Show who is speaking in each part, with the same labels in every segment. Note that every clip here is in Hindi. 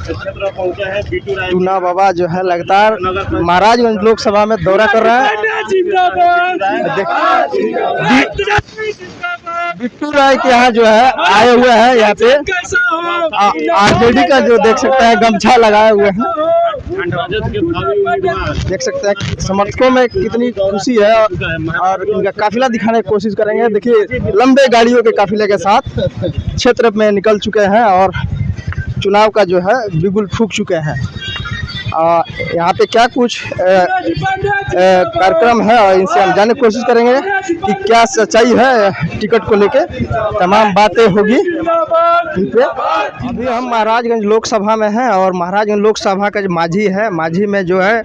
Speaker 1: क्षेत्र पहुंचा है बिट्टू राय।
Speaker 2: टूना बाबा जो है लगातार महाराजगंज लोकसभा में दौरा कर रहा है। बिट्टू राय के यहाँ जो है आए हुए हैं, यहाँ पे आरजेडी का जो देख सकते हैं गमछा लगाए हुए हैं।
Speaker 1: राजद के भावी उम्मीदवार
Speaker 2: देख सकते हैं समर्थकों में कितनी खुशी है और इनका काफिला दिखाने की कोशिश करेंगे। देखिए लंबे गाड़ियों के काफिले के साथ क्षेत्र में निकल चुके हैं और चुनाव का जो है बिगुल फूंक चुके हैं। यहाँ पे क्या कुछ कार्यक्रम है और इनसे हम जानने की कोशिश करेंगे कि क्या सच्चाई है टिकट को लेके, तमाम बातें होगी इन पे। अभी हम महाराजगंज लोकसभा में हैं और महाराजगंज लोकसभा का जो माझी है, माझी में जो है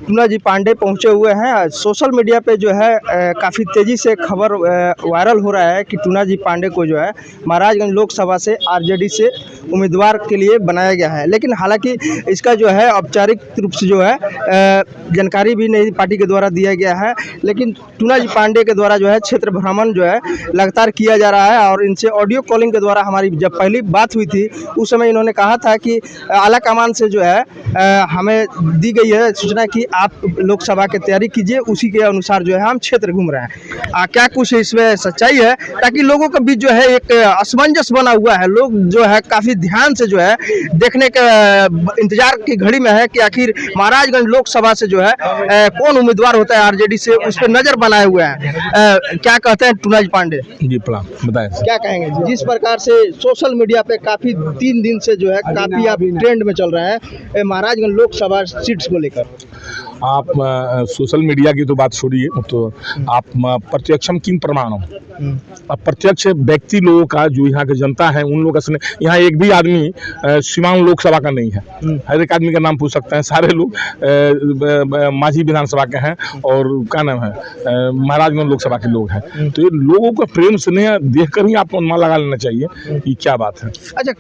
Speaker 2: टूना जी पांडे पहुंचे हुए हैं। सोशल मीडिया पे जो है काफ़ी तेज़ी से खबर वायरल हो रहा है कि टूना जी पांडे को जो है महाराजगंज लोकसभा से आरजेडी से उम्मीदवार के लिए बनाया गया है। लेकिन हालांकि इसका जो है औपचारिक रूप से जो है जानकारी भी नहीं पार्टी के द्वारा दिया गया है, लेकिन टूना जी पांडे के द्वारा जो है क्षेत्र भ्रमण जो है लगातार किया जा रहा है। और इनसे ऑडियो कॉलिंग के द्वारा हमारी जब पहली बात हुई थी उस समय इन्होंने कहा था कि आला कमान से जो है हमें दी गई है सूचना कि आप लोकसभा की तैयारी कीजिए, उसी के अनुसार जो है हम क्षेत्र घूम रहे हैं। क्या कुछ इसमें सच्चाई है, ताकि लोगों के बीच जो है एक असमंजस बना हुआ है। लोग जो है काफ़ी ध्यान से जो है देखने के इंतजार की घड़ी में है कि आखिर महाराजगंज लोकसभा से जो है कौन उम्मीदवार होता है आरजेडी से, उस पर नजर बनाए हुए हैं। क्या कहते हैं टूना जी पांडे
Speaker 3: जी? प्रणाम, बताएं
Speaker 2: क्या कहेंगे जिस प्रकार से सोशल मीडिया पे काफी 3 दिन से जो है काफी आप ट्रेंड में चल रहे हैं महाराजगंज लोकसभा सीट्स को लेकर।
Speaker 3: आप सोशल मीडिया की तो बात छोड़िए, तो आप प्रत्यक्षम किन प्रमाणम, अब प्रत्यक्ष व्यक्ति लोगों का जो यहाँ की जनता है उन लोगों का यहाँ एक भी आदमी सीमांत लोकसभा का नहीं है। हर एक आदमी का नाम पूछ सकते हैं, सारे लोग माझी विधानसभा के हैं और क्या नाम है महाराजगंज लोकसभा के लोग हैं। तो ये लोगों का प्रेम स्नेह देखकर ही आपको अनुमान लगा लेना चाहिए कि क्या बात है।
Speaker 2: अच्छा,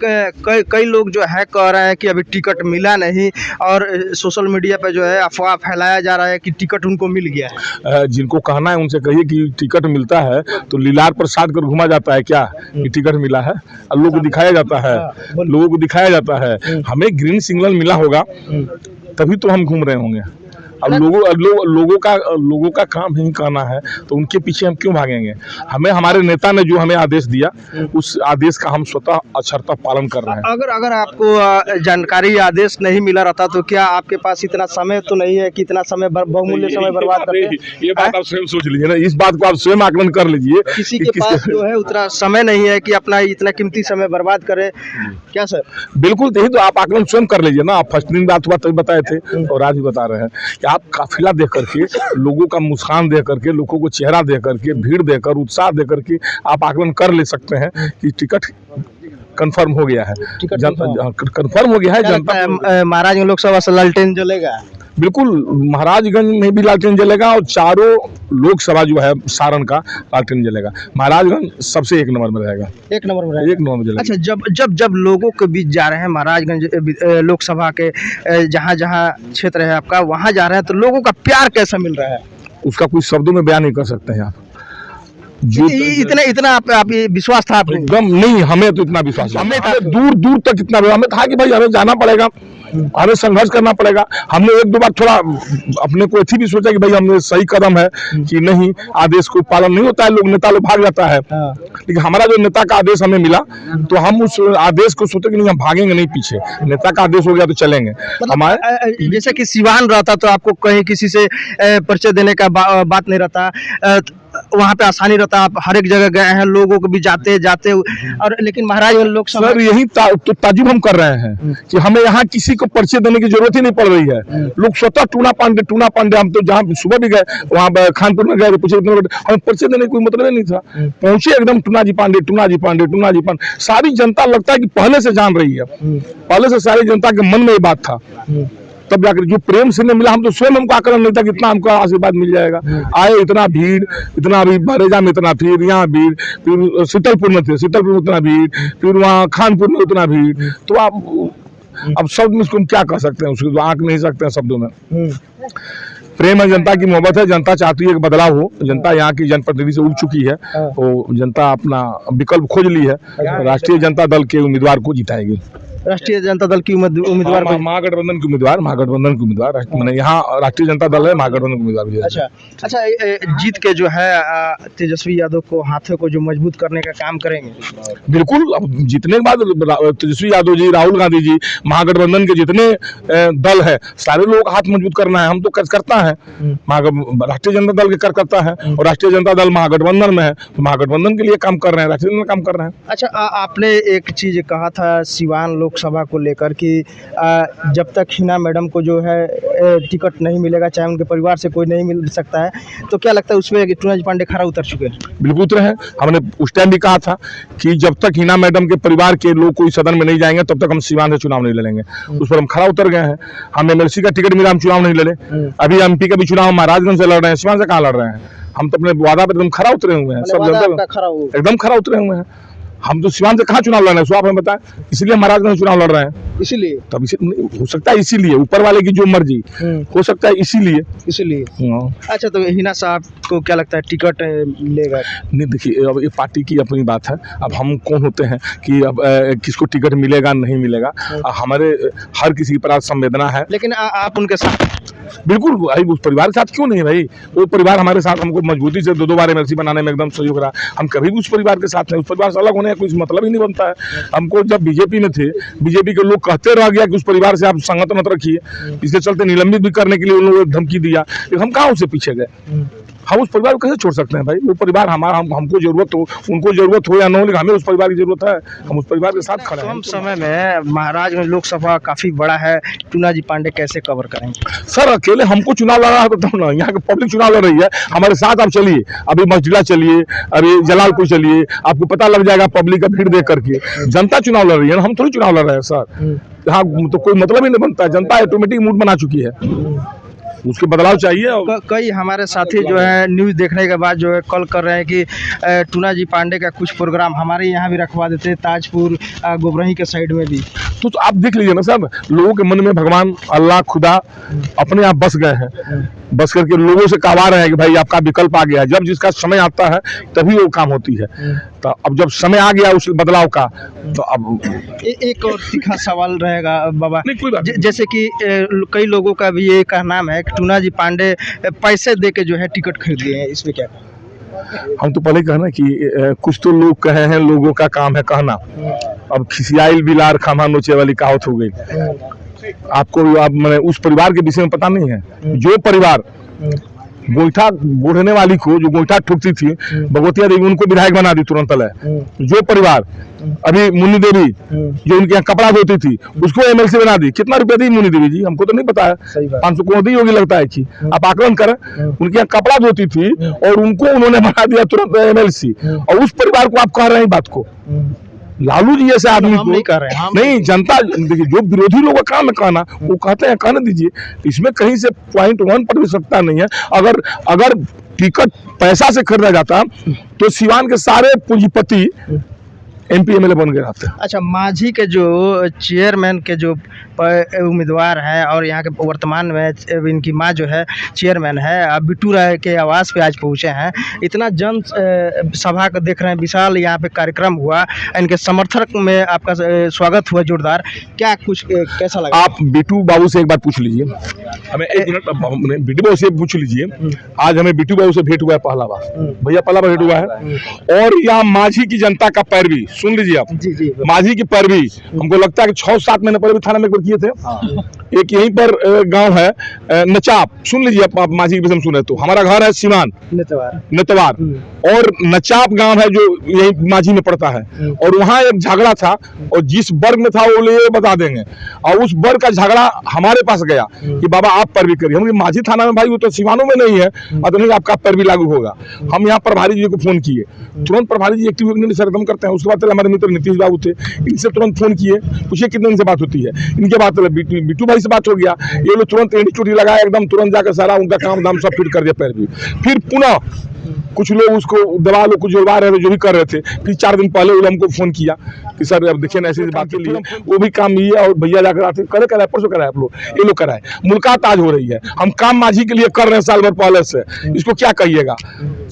Speaker 2: कई लोग जो है कह रहे हैं कि अभी टिकट मिला नहीं और सोशल मीडिया पे जो है अफवाह फैलाया जा रहा है कि टिकट उनको मिल गया है।
Speaker 3: जिनको कहना है उनसे कहिए कि टिकट मिलता है तो लीलार पर साध कर घुमा जाता है क्या कि टिकट मिला है, और लोगों को दिखाया जाता है, लोगों को दिखाया जाता है। हमें ग्रीन सिग्नल मिला होगा तभी तो हम घूम रहे होंगे। अब लोगों का काम ही कहना है तो उनके पीछे हम क्यों भागेंगे। हमें हमारे नेता ने जो हमें आदेश दिया उस आदेश का हम स्वतः अक्षरतः पालन कर रहे हैं।
Speaker 2: अगर आपको जानकारी आदेश नहीं मिला रहता तो क्या आपके पास इतना समय तो नहीं है कि इतना समय बहुमूल्य समय बर्बाद करते?
Speaker 3: ये बात आप स्वयं सोच लीजिए ना, इस बात को आप स्वयं आकलन कर लीजिए।
Speaker 2: किसी के पास जो है उतना समय नहीं है कि अपना इतना कीमती समय बर्बाद करे क्या सर?
Speaker 3: बिल्कुल, यही तो आप आकलन स्वयं कर लीजिए ना। आप फर्स्ट दिन बात हुआ तभी बताए थे और आज भी बता रहे हैं कि आप काफिला देख करके, लोगों का मुस्कान देख करके, लोगों को चेहरा देख करके, भीड़ देकर, उत्साह देख करके आप आकलन कर ले सकते हैं कि टिकट कंफर्म हो गया है, कंफर्म हो गया है। जनता
Speaker 2: महाराजगंज लोकसभा से लालटेन जलेगा।
Speaker 3: बिल्कुल, महाराजगंज में भी लालटेन जलेगा और चारों लोकसभा जो है सारण का लालटेन जलेगा। महाराजगंज सबसे 1 नंबर में रहेगा,
Speaker 2: 1 नंबर में रहेगा।
Speaker 3: 1 नंबर में जलेगा।
Speaker 2: अच्छा, जब लोगों के बीच जा रहे हैं महाराजगंज लोकसभा के जहाँ क्षेत्र है आपका, वहाँ जा रहे हैं तो लोगों का प्यार कैसा मिल रहा है?
Speaker 3: उसका कोई शब्दों में बयान नहीं कर सकते हैं आप।
Speaker 2: जो इतना आप विश्वास था आपको?
Speaker 3: एकदम नहीं, हमें तो इतना विश्वास है। हमें दूर तक इतना हमें था कि भाई हमें जाना पड़ेगा, हमें संघर्ष करना पड़ेगा। हमने 1-2 बार थोड़ा अपने को ऐसी भी सोचा कि भाई हमने सही कदम है कि नहीं, आदेश को पालन नहीं होता है, लोग नेता लोग भाग जाता है। लेकिन हमारा जो नेता का आदेश हमें मिला तो हम उस आदेश को सोचे कि नहीं, हम भागेंगे नहीं पीछे, नेता का आदेश हो गया तो चलेंगे।
Speaker 2: हमारे जैसे कि सिवान रहता तो आपको कहीं किसी से परिचय देने का बात नहीं रहता, वहाँ पे आसानी रहता, आप हर एक जगह गए हैं, लोगों को भी जाते और लेकिन महाराजगंज लोकसभा
Speaker 3: सर यही तो ताजुब हम कर रहे हैं कि हमें यहाँ किसी को परिचय देने की जरूरत ही नहीं पड़ रही है। लोग स्वतः टूना पांडे, हम तो जहाँ सुबह भी गए वहाँ खानपुर में गए, पूछे हमें परिचय देने का कोई मतलब ही नहीं था। पहुंचे एकदम टूना जी पांडे। सारी जनता लगता है कि पहले से जान रही है, पहले से सारी जनता के मन में ये बात था, तब जाकर जो प्रेम से मिला। हम तो स्वयं हमको आकलन नहीं था कि इतना हमको आशीर्वाद मिल जाएगा। आए इतना भीड़, इतना अभी बरेजा में इतना भीड़, यहाँ भीड़, फिर शीतलपुर में उतना भीड़, फिर वहाँ खानपुर में उतना भीड़। तो आप अब शब्द में उसको क्या कह सकते हैं, उसको तो आंक नहीं सकते हैं शब्दों में। प्रेम है, जनता की मोहब्बत है, जनता चाहती है कि बदलाव हो। जनता यहाँ की जनप्रतिनिधि से उब चुकी है, तो जनता अपना विकल्प खोज ली है, राष्ट्रीय जनता दल के उम्मीदवार को जिताएगी।
Speaker 2: राष्ट्रीय जनता दल की उम्मीदवार
Speaker 3: महागठबंधन के उम्मीदवार, मैंने यहाँ राष्ट्रीय जनता दल है, महागठबंधन के उम्मीदवार भी है।
Speaker 2: अच्छा, जीत के जो है तेजस्वी यादव को हाथों को जो मजबूत करने का काम करेंगे।
Speaker 3: बिल्कुल, अब जीतने के बाद तेजस्वी यादव जी, राहुल गांधी जी, महागठबंधन के जितने दल है सारे लोगों का हाथ मजबूत करना है। हम तो करता है, राष्ट्रीय जनता दल के करता है और राष्ट्रीय जनता दल महागठबंधन में है, तो महागठबंधन के लिए काम कर रहे हैं, राष्ट्रीय जनता काम कर रहे हैं।
Speaker 2: अच्छा, आपने एक चीज कहा था सिवान लोकसभा को लेकर कि जब तक हिना मैडम को जो है टिकट नहीं मिलेगा, चाहे उनके परिवार से कोई नहीं मिल सकता है, तो क्या लगता है उसमें टूनाजी पांडे खरा उतर चुके हैं?
Speaker 3: बिल्कुल उतरे हैं। हमने उस टाइम भी कहा था कि जब तक हिना मैडम के परिवार के लोग कोई सदन में नहीं जाएंगे तब तक हम सिवान से चुनाव नहीं लड़ेंगे। उस पर हम खरा उतर गए हैं। हम एमएलसी का टिकट मिला, हम चुनाव नहीं लड़े। अभी एमपी का भी चुनाव महाराजगंज से लड़ रहे हैं, सिवान से कहाँ लड़ रहे हैं? हम तो अपने वादा पे एकदम खरा उतरे हुए हैं, सब जनता एकदम खरा उतरे हुए हैं। हम तो सिवान से कहाँ चुनाव लड़ रहे हैं, सो आप हमें बताएं। इसलिए महाराजगंज से चुनाव लड़ रहे हैं, इसीलिए तब हो सकता है, इसीलिए ऊपर वाले की जो मर्जी हो सकता है, इसीलिए।
Speaker 2: अच्छा, तो हिना साहब को क्या लगता है टिकट मिलेगा?
Speaker 3: नहीं, देखिए, अब ये पार्टी की अपनी बात है। अब हम कौन होते हैं कि अब किसको टिकट मिलेगा नहीं मिलेगा? हमारे हर किसी पर आज संवेदना है।
Speaker 2: लेकिन आप उनके साथ
Speaker 3: बिल्कुल, भाई उस परिवार के साथ क्यों नहीं भाई? वो परिवार हमारे साथ हमको मजबूती से दो बार एमएलसी बनाने में एकदम सहयोग रहा। हम कभी भी उस परिवार के साथ नहीं, उस परिवार से अलग होने का कोई मतलब ही नहीं बनता है। हमको जब बीजेपी में थे, बीजेपी के लोग कहते रह गया कि उस परिवार से आप संगत मत रखिए, इसके चलते निलंबित भी करने के लिए उन लोगों ने धमकी दिया। लेकिन हम कहाँ उससे पीछे गए? हम उस परिवार को कैसे छोड़ सकते हैं भाई? वो परिवार हमारा, हमको जरूरत हो, उनको जरूरत हो या न हो, लेकिन हमें उस परिवार की जरूरत है। हम उस परिवार के साथ खड़े हैं।
Speaker 2: कम समय में महाराजगंज लोकसभा काफी बड़ा है, टूनाजी पांडे कैसे कवर करेंगे?
Speaker 3: सर, अकेले हमको चुनाव लड़ा है तो ना, यहाँ के पब्लिक चुनाव लड़ रही है हमारे साथ। आप चलिए, अभी मस्जिदा चलिए, अभी जलालपुर चलिए, आपको पता लग जाएगा पब्लिक का भीड़ देख करके। जनता चुनाव लड़ रही है, हम थोड़ी चुनाव लड़ रहे हैं सर। यहाँ तो कोई मतलब ही नहीं बनता है। जनता ऑटोमेटिक मूड बना चुकी है, उसके बदलाव चाहिए।
Speaker 2: कई हमारे साथी जो है न्यूज़ देखने के बाद जो है कॉल कर रहे हैं कि टूनाजी पांडे का कुछ प्रोग्राम हमारे यहाँ भी रखवा देते, ताजपुर गोबरही के साइड में भी।
Speaker 3: तो आप देख लीजिए ना साहब, लोगों के मन में भगवान, अल्लाह, खुदा अपने आप बस गए हैं। बस करके लोगों से कहवा रहे हैं कि भाई आपका विकल्प आ गया है। जब जिसका समय आता है तभी वो काम होती है। तो अब जब समय आ गया उस बदलाव का, तो अब
Speaker 2: एक और तीखा सवाल रहेगा बाबा, जैसे कि कई लोगों का भी ये कहना है कि टूनाजी पांडे पैसे दे के जो है टिकट खरीद लिए हैं, इसमें क्या?
Speaker 3: हम तो पहले कहना कि कुछ तो लोग कहे हैं, लोगों का काम है कहना। अब खिसियाइल बिलार खामा नोचे वाली कहावत हो गई। आपको आप मैंने उस परिवार के विषय में पता नहीं है। जो परिवार गोईठा बोढ़ने वाली को, जो गोईठा ठुकती थी भगवतिया देवी, उनको विधायक बना दी तुरंत है। जो परिवार अभी मुन्नी देवी जो उनके यहाँ कपड़ा धोती थी, उसको एमएलसी बना दी। कितना रुपया दी मुन्नी देवी जी? हमको तो नहीं पता है, 500 करोड़ दी होगी लगता है कि। आप आकलन करें, उनके यहाँ कपड़ा धोती थी और उनको उन्होंने बना दिया तुरंत एमएलसी। और उस परिवार को आप कह रहे हैं बात को? लालू जी जैसे आदमी को
Speaker 2: नहीं कर रहे हैं,
Speaker 3: नहीं, जनता देखिए, जो विरोधी लोगों का काम है कहना, वो कहते हैं कहने दीजिए। इसमें कहीं से 0.1 पर भी सकता नहीं है। अगर टिकट पैसा से खरीदा जाता तो सिवान के सारे पूंजीपति एमपी एमएलए बन गए रहते हैं।
Speaker 2: अच्छा, मांझी के जो चेयरमैन के जो उम्मीदवार हैं और यहाँ के वर्तमान में इनकी माँ जो है चेयरमैन है, बिट्टू राय के आवास पे आज पहुँचे हैं। इतना जन सभा का देख रहे हैं, विशाल यहाँ पे कार्यक्रम हुआ, इनके समर्थक में आपका स्वागत हुआ जोरदार। क्या कुछ कैसा लगा? आप
Speaker 3: बिट्टू बाबू से एक बार पूछ लीजिए, हमें 1 मिनट बिट्टू बाबू से पूछ लीजिए। आज हमें बिट्टू बाबू से भेंट हुआ है, पहला बार भैया, पहला बार भेंट हुआ है। और यहाँ मांझी की जनता का पैरवी, सुन लीजिए आप,
Speaker 2: जी,
Speaker 3: मांझी की पैरवी हमको लगता है कि 6-7 महीने पहले भी थाना में किए थे। एक यहीं पर गांव है नचाप, सुन लीजिए आप मांझी के विषय में सुने तो। हमारा घर है सिवान नेतवार और नचाप गांव है जो यही मांझी में पड़ता है। और वहां एक झगड़ा था और जिस वर्ग में था वो ले बता देंगे। और उस वर्ग का झगड़ा हमारे पास गया कि बाबा आप पैरवी करिए। हम मांझी थाना में, भाई वो तो सिवानों में नहीं है, नहीं आपका पैरवी लागू होगा। हम यहाँ प्रभारी जी को फोन किए, तुरंत प्रभारी जी एक्टिव सरगम करते हैं। उसके बाद हमारे मित्र नीतीश बाबू थे, इनसे तुरंत फोन किए, पूछिए कितने दिन से बात होती है। इनके बात बिट्टू भाई से बात हो गया, ये लोग तुरंत एंटी चोटी लगाया, एकदम तुरंत जाकर सारा उनका काम दाम सब फिट कर दिया पैरवी। फिर पुनः कुछ लोग उसको दबा लो, कुछ जुड़वा रहे थे, जो भी कर रहे थे। फिर 4 दिन पहले वो हमको फोन किया कि सर अब देखिए ना ऐसी बात के लिए वो भी काम ये और भैया जाकर आते कराए परसों कराए आप लोग, ये लोग कराए। मुलाकात आज हो रही है, हम काम माझी के लिए कर रहे हैं साल भर पहले से, इसको क्या कहिएगा,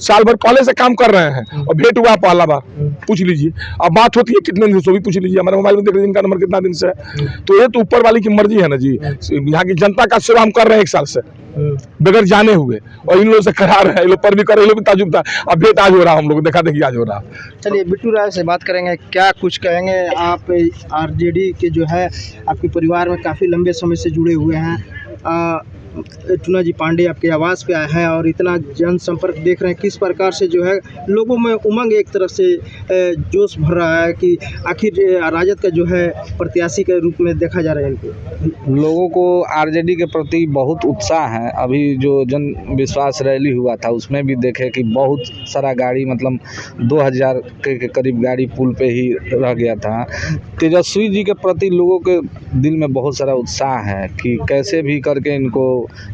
Speaker 3: साल भर पहले से काम कर रहे हैं और भेंट हुआ पहला बार, पूछ लीजिए। अब बात होती है कितने दिन से भी पूछ लीजिए, हमारे मोबाइल में देख लीजिए इनका नंबर कितना दिन से है। तो ये तो ऊपर वाली की मर्जी है ना जी, यहाँ की जनता का सेवा हम कर रहे हैं 1 साल से बगैर जाने हुए, और इन लोगों से करा रहे हैं, इन लोग पर भी कर रहे हैं, ताजुब था। अब भेंट आज हो रहा, हम लोग देखा देखी आज हो रहा।
Speaker 2: चलिए बिट्टू राय से बात करेंगे, क्या कुछ कहेंगे आप? आरजेडी के जो है आपके परिवार में काफ़ी लंबे समय से जुड़े हुए हैं, टूना जी पांडे आपके आवास पे आया है और इतना जनसंपर्क देख रहे हैं, किस प्रकार से जो है लोगों में उमंग एक तरफ से जोश भर रहा है कि आखिर राजद का जो है प्रत्याशी के रूप में देखा जा रहा है इनको।
Speaker 4: लोगों को आरजेडी के प्रति बहुत उत्साह है। अभी जो जन विश्वास रैली हुआ था उसमें भी देखे कि बहुत सारा गाड़ी, मतलब 2000 के करीब गाड़ी पुल पे ही रह गया था। तेजस्वी जी के प्रति लोगों के दिल में बहुत सारा उत्साह है कि कैसे भी करके इनको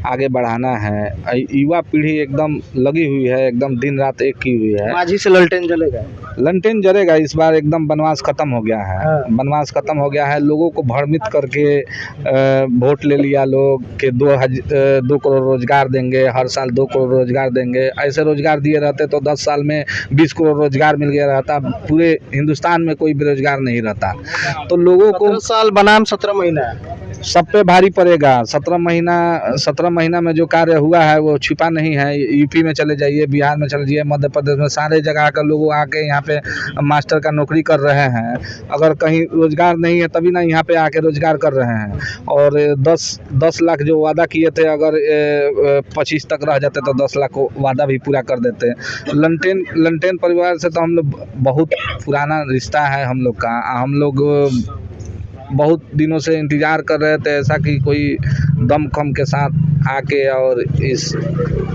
Speaker 4: आगे बढ़ाना है। युवा पीढ़ी एकदम लगी हुई है, एकदम दिन रात एक की हुई है।
Speaker 2: माझी से ललटेन जलेगा,
Speaker 4: ललटेन जलेगा। इस बार एकदम बनवास खत्म हो गया है, बनवास खत्म हो गया है। लोगों को भ्रमित करके वोट ले लिया लोग कि 2 करोड़ रोजगार देंगे, हर साल 2 करोड़ रोजगार देंगे। ऐसे रोजगार दिए रहते तो 10 साल में 20 करोड़ रोजगार मिल गया रहता। पूरे हिंदुस्तान में कोई बेरोजगार नहीं रहता। तो लोगों को
Speaker 2: 17 साल बनाम 17 महीना
Speaker 4: सब पे भारी पड़ेगा। 17 महीना में जो कार्य हुआ है वो छिपा नहीं है। यूपी में चले जाइए, बिहार में चले जाइए, मध्य प्रदेश में, सारे जगह का लोग आके यहाँ पे मास्टर का नौकरी कर रहे हैं। अगर कहीं रोजगार नहीं है तभी ना यहाँ पे आके रोजगार कर रहे हैं। और 10 लाख जो वादा किए थे, अगर 25 तक रह जाते तो 10 लाख को वादा भी पूरा कर देते। लंटेन परिवार से तो हम लोग बहुत पुराना रिश्ता है हम लोग का। हम लोग बहुत दिनों से इंतज़ार कर रहे थे ऐसा कि कोई दमखम के साथ आके और इस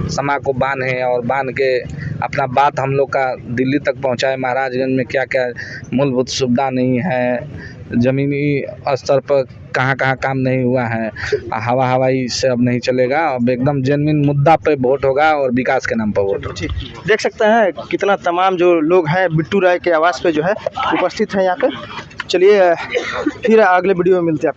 Speaker 4: समा को बांधे और बांध के अपना बात हम लोग का दिल्ली तक पहुंचाए। महाराजगंज में क्या क्या मूलभूत सुविधा नहीं है, ज़मीनी स्तर पर कहाँ कहाँ काम नहीं हुआ है, हवाई से अब नहीं चलेगा। अब एकदम जेन्युइन मुद्दा पे वोट होगा और विकास के नाम पर वोट होगा।
Speaker 2: देख सकते हैं कितना तमाम जो लोग हैं बिट्टू राय के आवास पे जो है उपस्थित हैं यहाँ पे। चलिए फिर अगले वीडियो में मिलते हैं।